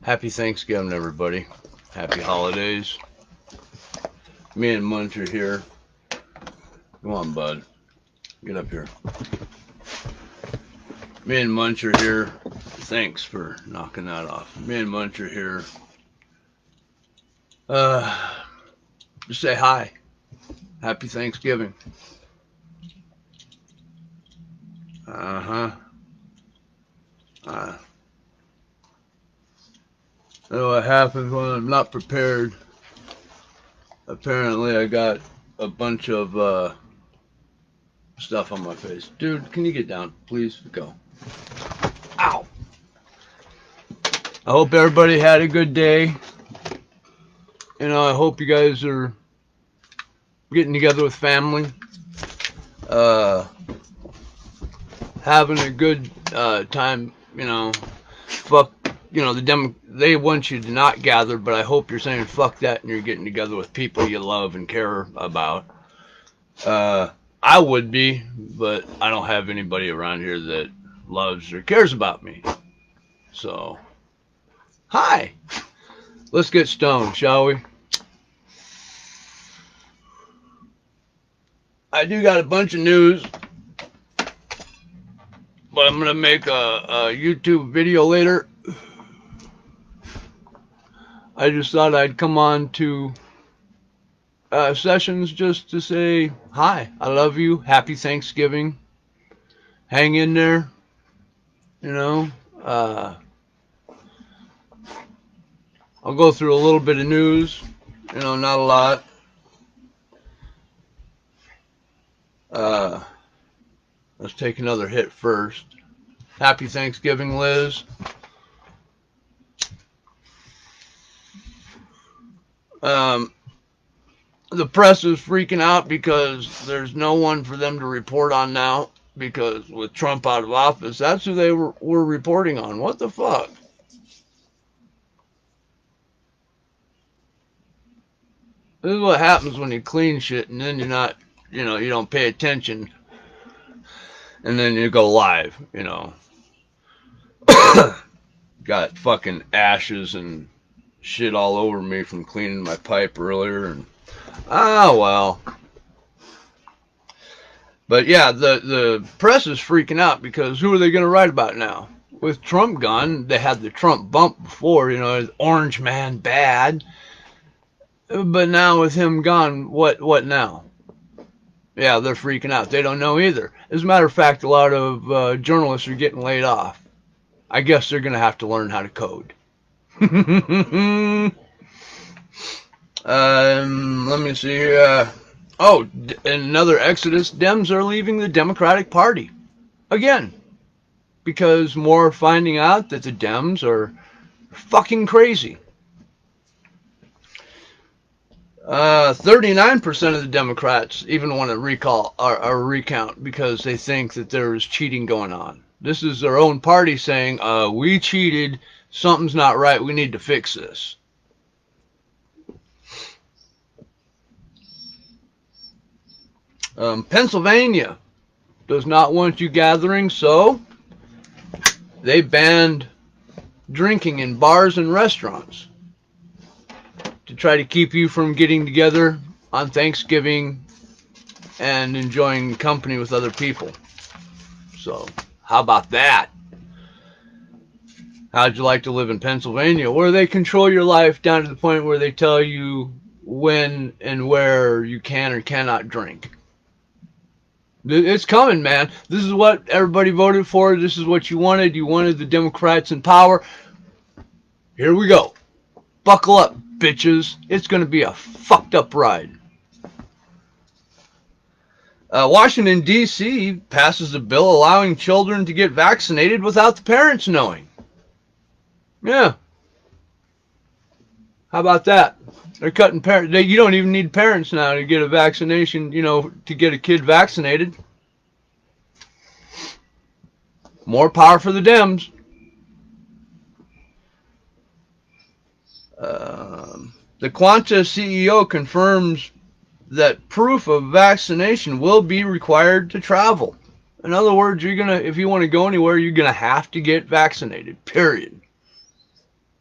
Happy Thanksgiving, everybody. Happy holidays. Me and Munch are here. Come on, bud. Get up here. Me and Munch are here. Thanks for knocking that off. Me and Munch are here. Just say hi. Happy Thanksgiving. Uh-huh. I know what happens when I'm not prepared. Apparently, I got a bunch of stuff on my face. Dude, can you get down? Please go. Ow! I hope everybody had a good day. You know, I hope you guys are getting together with family. Having a good time, you know. Fuck, you know, they want you to not gather, but I hope you're saying fuck that and you're getting together with people you love and care about. I would be, but I don't have anybody around here that loves or cares about me. So, hi. Let's get stoned, shall we? I do got a bunch of news, but I'm going to make a YouTube video later. I just thought I'd come on to sessions just to say hi. I love you. Happy Thanksgiving. Hang in there. You know, I'll go through a little bit of news. You know, not a lot. Let's take another hit first. Happy Thanksgiving, Liz. The press is freaking out because there's no one for them to report on now, because with Trump out of office, that's who they were reporting on. What the fuck? This is what happens when you clean shit and then you're not, you know, you don't pay attention and then you go live, you know. Got fucking ashes and shit all over me from cleaning my pipe earlier, and well. But yeah, the press is freaking out because who are they going to write about now? With Trump gone, they had the Trump bump before, you know, orange man bad. But now with him gone, what now? Yeah, they're freaking out. They don't know either. As a matter of fact, a lot of journalists are getting laid off. I guess they're going to have to learn how to code. Let me see here. Another exodus. Dems are leaving the Democratic Party. Again. Because more finding out that the Dems are fucking crazy. 39% of the Democrats even want to recall or recount because they think that there is cheating going on. This is their own party saying, we cheated, something's not right, we need to fix this. Pennsylvania does not want you gathering, so they banned drinking in bars and restaurants to try to keep you from getting together on Thanksgiving and enjoying company with other people. So, how about that? How'd you like to live in Pennsylvania, where they control your life down to the point where they tell you when and where you can or cannot drink? It's coming, man. This is what everybody voted for. This is what you wanted. You wanted the Democrats in power. Here we go. Buckle up, bitches. It's going to be a fucked up ride. Washington, D.C. passes a bill allowing children to get vaccinated without the parents knowing. Yeah. How about that? They're cutting parents. You don't even need parents now to get a vaccination, you know, to get a kid vaccinated. More power for the Dems. The Qantas CEO confirms that proof of vaccination will be required to travel. In other words, if you want to go anywhere, you're gonna have to get vaccinated. Period.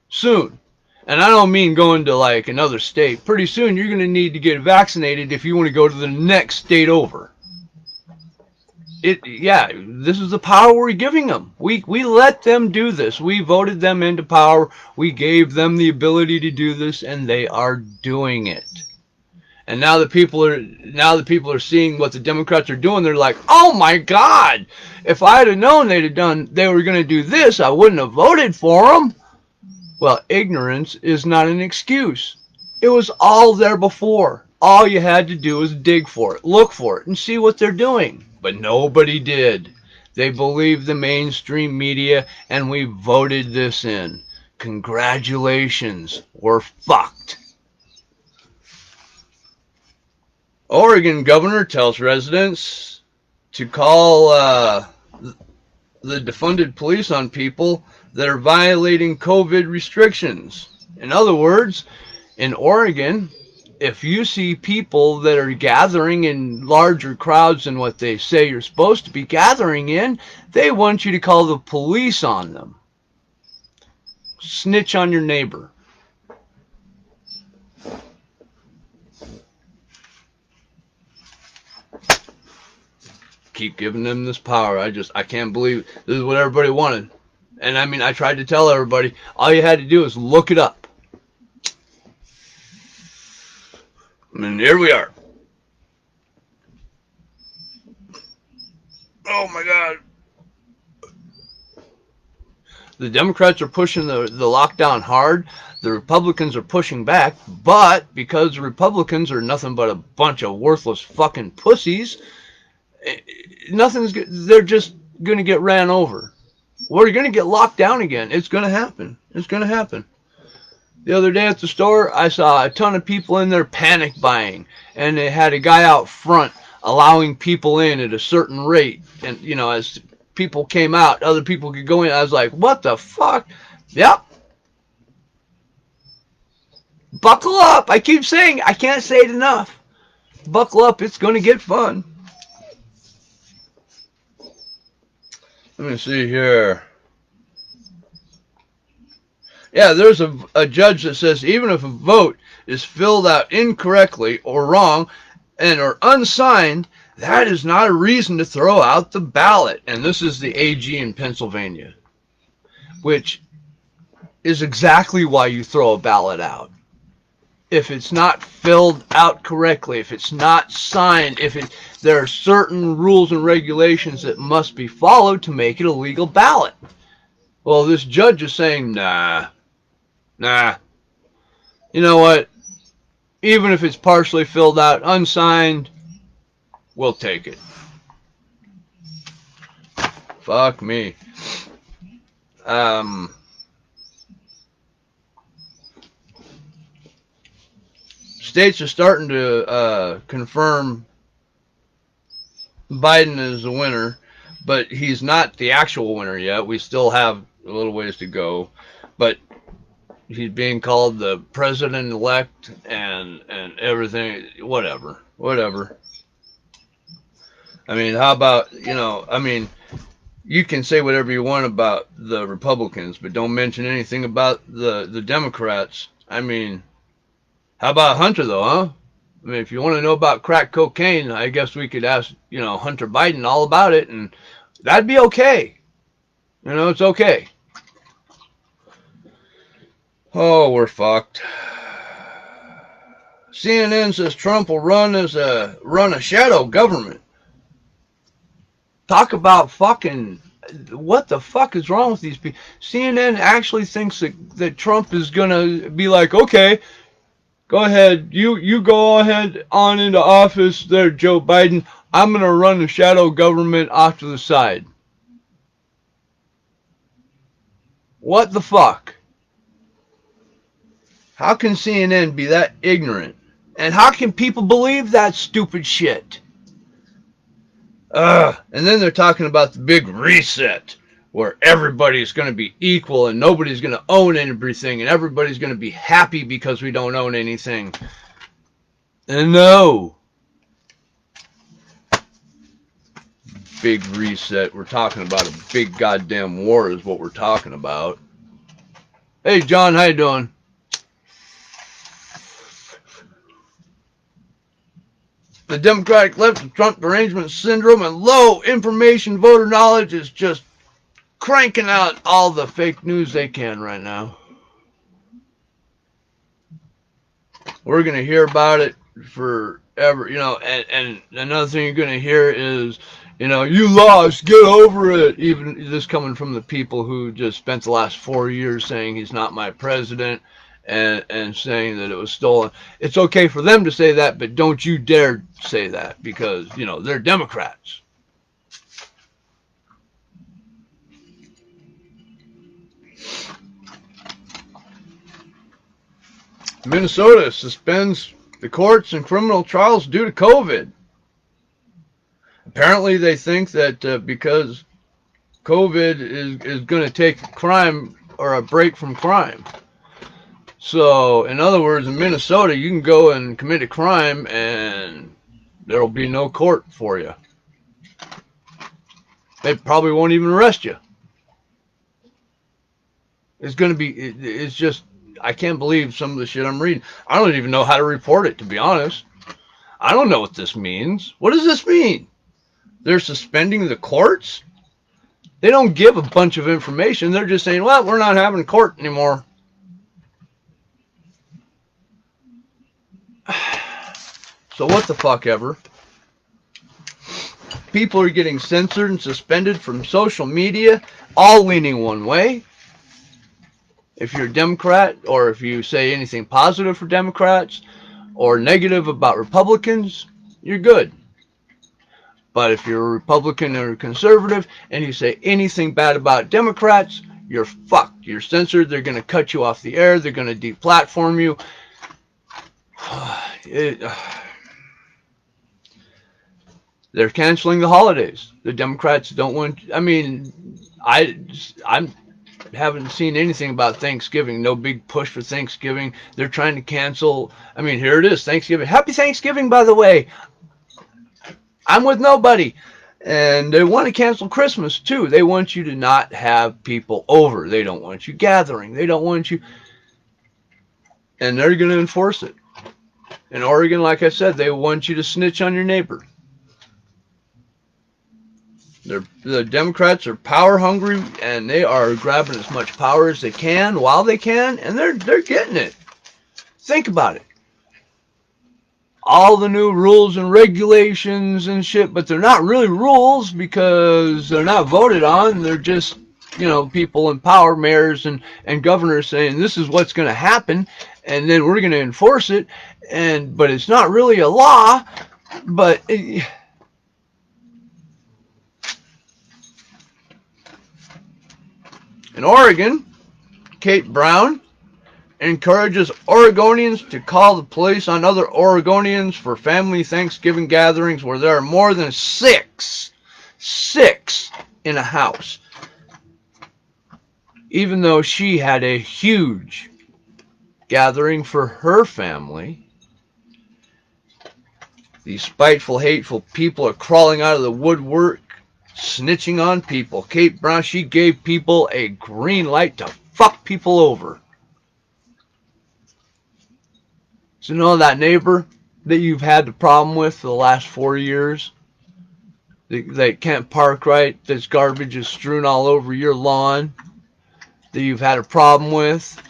Soon. And I don't mean going to like another state. Pretty soon you're going to need to get vaccinated if you want to go to the next state over. Yeah, this is the power we're giving them. We let them do this. We voted them into power. We gave them the ability to do this, and they are doing it. And now the people are seeing what the Democrats are doing. They're like, oh my God! If I'd have known they were going to do this, I wouldn't have voted for them. Well, ignorance is not an excuse. It was all there before. All you had to do was dig for it, look for it, and see what they're doing. But nobody did. They believed the mainstream media, and we voted this in. Congratulations. We're fucked. Oregon governor tells residents to call the defunded police on people that are violating COVID restrictions. In other words, in Oregon, if you see people that are gathering in larger crowds than what they say you're supposed to be gathering in, they want you to call the police on them. Snitch on your neighbor. Keep giving them this power. I can't believe this is what everybody wanted. And I mean, I tried to tell everybody, all you had to do is look it up. And here we are. Oh my God. The Democrats are pushing the lockdown hard. The Republicans are pushing back. But because the Republicans are nothing but a bunch of worthless fucking pussies, they're just going to get ran over. We're going to get locked down again. It's going to happen. It's going to happen. The other day at the store, I saw a ton of people in there panic buying. And they had a guy out front allowing people in at a certain rate. And, you know, as people came out, other people could go in. I was like, what the fuck? Yep. Buckle up. I keep saying, I can't say it enough. Buckle up. It's going to get fun. Let me see here. Yeah, there's a judge that says even if a vote is filled out incorrectly or wrong and or unsigned, that is not a reason to throw out the ballot. And this is the AG in Pennsylvania, which is exactly why you throw a ballot out. If it's not filled out correctly, if it's not signed, there are certain rules and regulations that must be followed to make it a legal ballot. Well, this judge is saying, nah. You know what? Even if it's partially filled out, unsigned, we'll take it. Fuck me. States are starting to confirm Biden is the winner, but he's not the actual winner yet. We still have a little ways to go. But he's being called the president-elect and everything. Whatever. I mean, how about, you can say whatever you want about the Republicans, but don't mention anything about the Democrats. I mean, how about Hunter, though, huh? I mean, if you want to know about crack cocaine, I guess we could ask, Hunter Biden all about it, and that'd be okay. It's okay. Oh, we're fucked. CNN says Trump will run a shadow government. Talk about fucking, what the fuck is wrong with these people? CNN actually thinks that Trump is gonna be like, okay, go ahead, you go ahead on into office there, Joe Biden. I'm gonna run a shadow government off to the side. What the fuck? How can CNN be that ignorant? And how can people believe that stupid shit? And then they're talking about the big reset, where everybody's going to be equal and nobody's going to own everything and everybody's going to be happy because we don't own anything. And no. Big reset. We're talking about a big goddamn war is what we're talking about. Hey, John, how you doing? The Democratic left of Trump derangement syndrome and low information voter knowledge is just cranking out all the fake news they can right now. We're going to hear about it forever, and another thing you're going to hear is, you lost, get over it. Even this coming from the people who just spent the last 4 years saying he's not my president and saying that it was stolen. It's okay for them to say that, but don't you dare say that because, they're Democrats. Minnesota suspends the courts and criminal trials due to COVID. Apparently, they think that because COVID is going to take crime or a break from crime. So, in other words, in Minnesota, you can go and commit a crime and there will be no court for you. They probably won't even arrest you. It's just, I can't believe some of the shit I'm reading. I don't even know how to report it, to be honest. I don't know what this means. What does this mean? They're suspending the courts? They don't give a bunch of information. They're just saying, well, we're not having court anymore. So what the fuck ever. People are getting censored and suspended from social media, all leaning one way. If you're a Democrat, or if you say anything positive for Democrats, or negative about Republicans, you're good. But if you're a Republican or a conservative, and you say anything bad about Democrats, you're fucked. You're censored. They're going to cut you off the air. They're going to deplatform you. They're canceling the holidays. The Democrats don't want. I mean, I haven't seen anything about Thanksgiving. No big push for Thanksgiving. They're trying to cancel. I mean, here it is, Thanksgiving. Happy Thanksgiving, by the way. I'm with nobody. And they want to cancel Christmas, too. They want you to not have people over. They don't want you gathering. They don't want you. And they're going to enforce it. In Oregon, like I said, they want you to snitch on your neighbor. The Democrats are power hungry, and they are grabbing as much power as they can while they can, and they're getting it. Think about it. All the new rules and regulations and shit, but they're not really rules because they're not voted on. They're just, people in power, mayors and governors saying this is what's going to happen, and then we're going to enforce it. But it's not really a law. But in Oregon, Kate Brown encourages Oregonians to call the police on other Oregonians for family Thanksgiving gatherings where there are more than six in a house. Even though she had a huge gathering for her family, these spiteful, hateful people are crawling out of the woodwork, snitching on people. Kate Brown, she gave people a green light to fuck people over. So that neighbor that you've had the problem with for the last 4 years, that can't park right, this garbage is strewn all over your lawn, that you've had a problem with,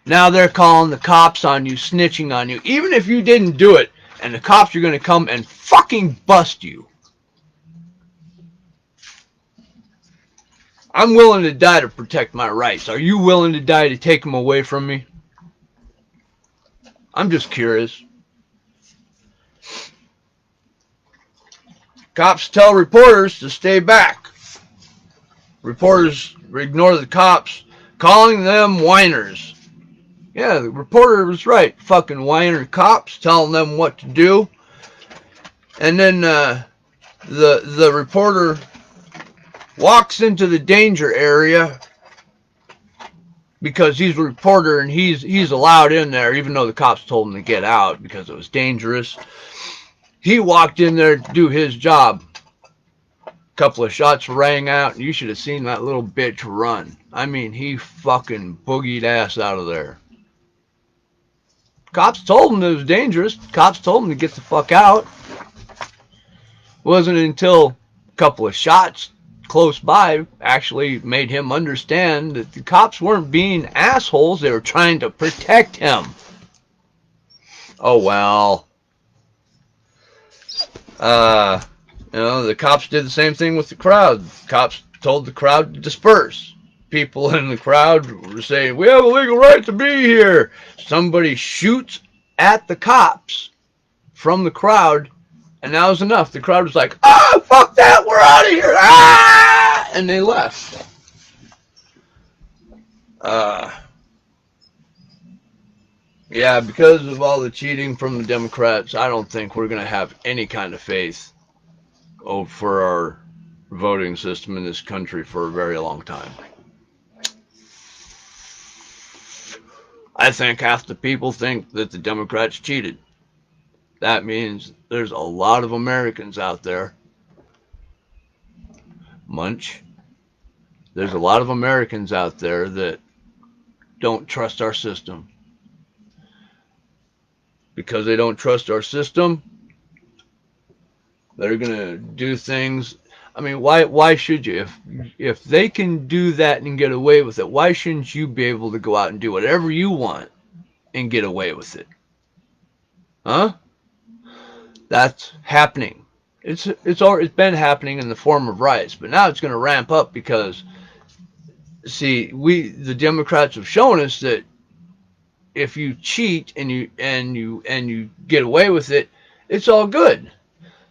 now they're calling the cops on you, snitching on you, even if you didn't do it, and the cops are going to come and fucking bust you. I'm willing to die to protect my rights. Are you willing to die to take them away from me? I'm just curious. Cops tell reporters to stay back. Reporters ignore the cops, calling them whiners. Yeah, the reporter was right. Fucking whiner cops telling them what to do. And then the reporter walks into the danger area because he's a reporter and he's allowed in there, even though the cops told him to get out because it was dangerous. He walked in there to do his job. Couple of shots rang out, and you should have seen that little bitch run. I mean, he fucking boogied ass out of there. Cops told him it was dangerous. Cops told him to get the fuck out. It wasn't until a couple of shots close by actually made him understand that the cops weren't being assholes. They were trying to protect him. Oh, well. The cops did the same thing with the crowd. The cops told the crowd to disperse. People in the crowd were saying, we have a legal right to be here. Somebody shoots at the cops from the crowd, and that was enough. The crowd was like, ah, fuck that, we're out of here. Ah! And they left. Yeah, because of all the cheating from the Democrats, I don't think we're going to have any kind of faith for our voting system in this country for a very long time. I think half the people think that the Democrats cheated. That means there's a lot of Americans out there. Munch. There's a lot of Americans out there that don't trust our system. Because they don't trust our system, they're going to do things. I mean, why should you? If they can do that and get away with it, why shouldn't you be able to go out and do whatever you want and get away with it? Huh? That's happening. It's been happening in the form of riots, but now it's going to ramp up because, see, the Democrats have shown us that if you cheat and you get away with it, it's all good.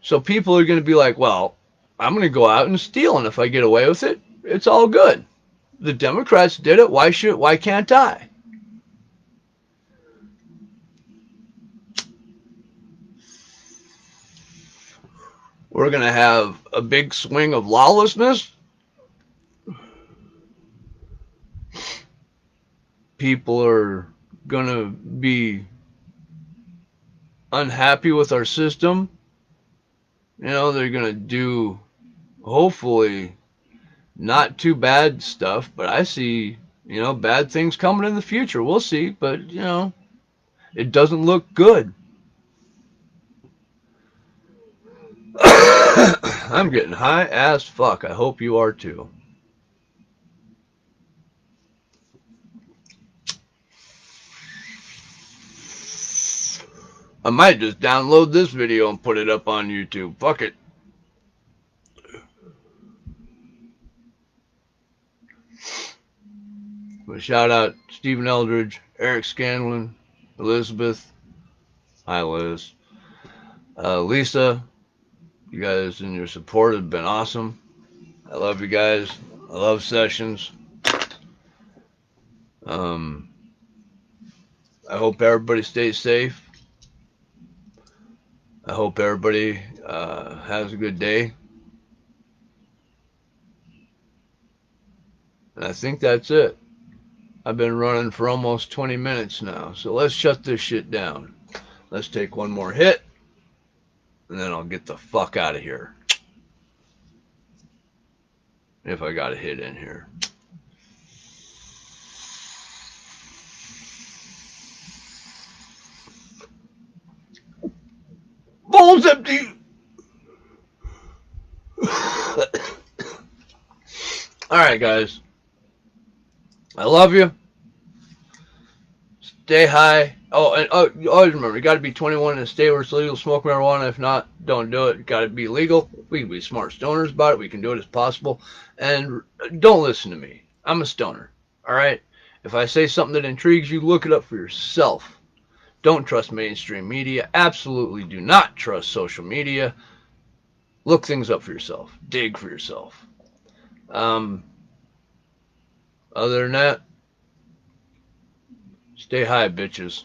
So people are going to be like, well, I'm going to go out and steal, and if I get away with it, it's all good. The Democrats did it. Why can't I? We're going to have a big swing of lawlessness. People are going to be unhappy with our system. They're going to do, hopefully, not too bad stuff, but I see, bad things coming in the future. We'll see, but, it doesn't look good. I'm getting high as fuck. I hope you are too. I might just download this video and put it up on YouTube. Fuck it. But shout out Stephen Eldridge, Eric Scanlon, Elizabeth. Hi, Liz. Lisa, you guys and your support have been awesome. I love you guys. I love sessions. I hope everybody stays safe. I hope everybody has a good day. And I think that's it. I've been running for almost 20 minutes now. So let's shut this shit down. Let's take one more hit. And then I'll get the fuck out of here. If I got a hit in here. Bowl's empty. Alright, guys. I love you. Stay high. Oh, and always remember, you got to be 21 and stay where it's legal. Smoke marijuana. If not, don't do it. Got to be legal. We can be smart stoners about it. We can do it as possible. And don't listen to me. I'm a stoner. All right? If I say something that intrigues you, look it up for yourself. Don't trust mainstream media. Absolutely do not trust social media. Look things up for yourself. Dig for yourself. Other than that, stay high, bitches.